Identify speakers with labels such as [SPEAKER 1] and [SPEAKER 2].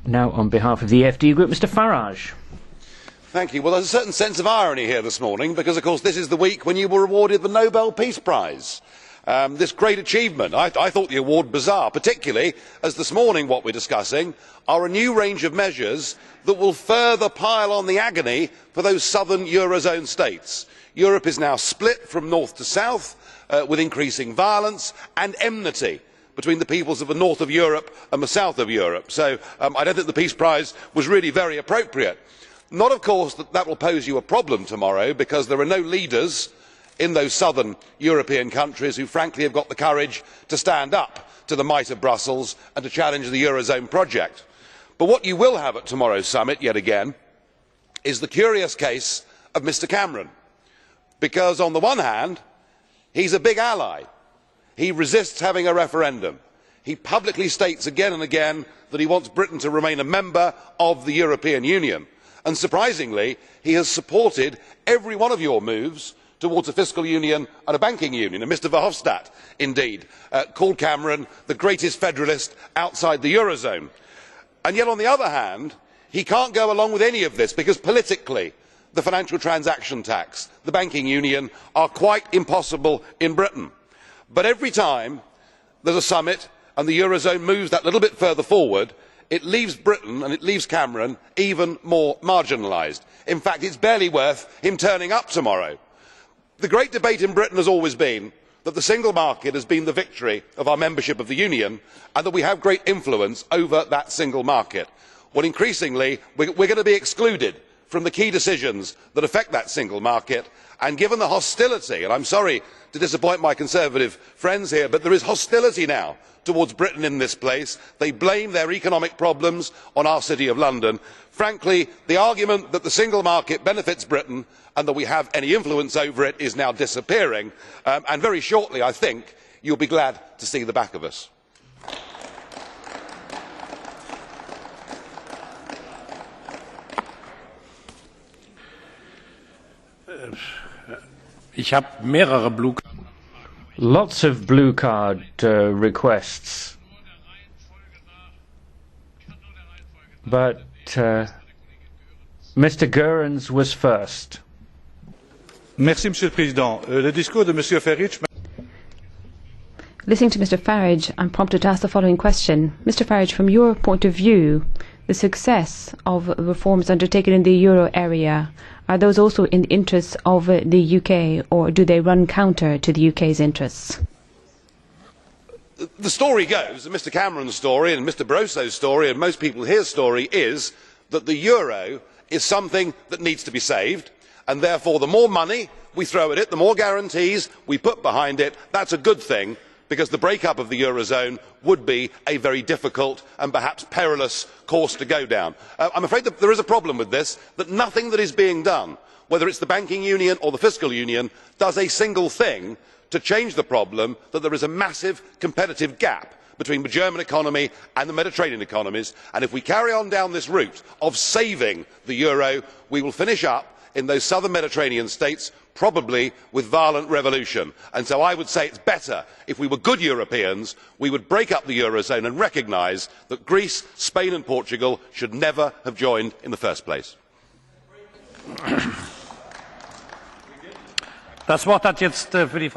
[SPEAKER 1] Now, on behalf of the FD Group, Mr. Farage.
[SPEAKER 2] Thank you. Well, there's a certain sense of irony here this morning because, of course, this is the week when you were awarded the Nobel Peace Prize. This great achievement. I thought the award bizarre, particularly as this morning what we're discussing are a new range of measures that will further pile on the agony for those southern Eurozone states. Europe is now split from north to south with increasing violence and enmity between the peoples of the north of Europe and the south of Europe. So I don't think the Peace Prize was really very appropriate. Not, of course, that will pose you a problem tomorrow, because there are no leaders in those southern European countries who frankly have got the courage to stand up to the might of Brussels and to challenge the Eurozone project. But what you will have at tomorrow's summit, yet again, is the curious case of Mr Cameron. Because on the one hand, he is a big ally. He resists having a referendum. He publicly states again and again that he wants Britain to remain a member of the European Union. And surprisingly, he has supported every one of your moves towards a fiscal union and a banking union. And Mr Verhofstadt, indeed, called Cameron the greatest federalist outside the Eurozone. And yet, on the other hand, he can't go along with any of this because politically the financial transaction tax, the banking union, are quite impossible in Britain. But every time there is a summit and the Eurozone moves that little bit further forward, it leaves Britain and it leaves Cameron even more marginalised. In fact, it is barely worth him turning up tomorrow. The great debate in Britain has always been that the single market has been the victory of our membership of the Union and that we have great influence over that single market. Well, increasingly, we are going to be excluded from the key decisions that affect that single market, and given the hostility, and I am sorry to disappoint my Conservative friends here, but there is hostility now towards Britain in this place. They blame their economic problems on our City of London. Frankly, the argument that the single market benefits Britain and that we have any influence over it is now disappearing, and very shortly, I think, you will be glad to see the back of us.
[SPEAKER 1] Lots of blue card requests. But Mr. Goerens was first.
[SPEAKER 3] Monsieur le Président. Le discours de Monsieur Farage.
[SPEAKER 4] Listening to Mr. Farage, I'm prompted to ask the following question. Mr. Farage, from your point of view, the success of reforms undertaken in the euro area, are those also in the interests of the UK, or do they run counter to the UK's interests?
[SPEAKER 2] The story goes, and Mr Cameron's story and Mr Barroso's story and most people here's story is that the euro is something that needs to be saved, and therefore the more money we throw at it, the more guarantees we put behind it, that's a good thing, because the break up of the Eurozone would be a very difficult and perhaps perilous course to go down. I am afraid that there is a problem with this, that nothing that is being done, whether it is the banking union or the fiscal union, does a single thing to change the problem that there is a massive competitive gap between the German economy and the Mediterranean economies, and if we carry on down this route of saving the euro, we will finish up in those southern Mediterranean states probably with violent revolution. And so I would say it is better, if we were good Europeans, we would break up the Eurozone and recognise that Greece, Spain and Portugal should never have joined in the first place.
[SPEAKER 5] Das Wort hat jetzt für die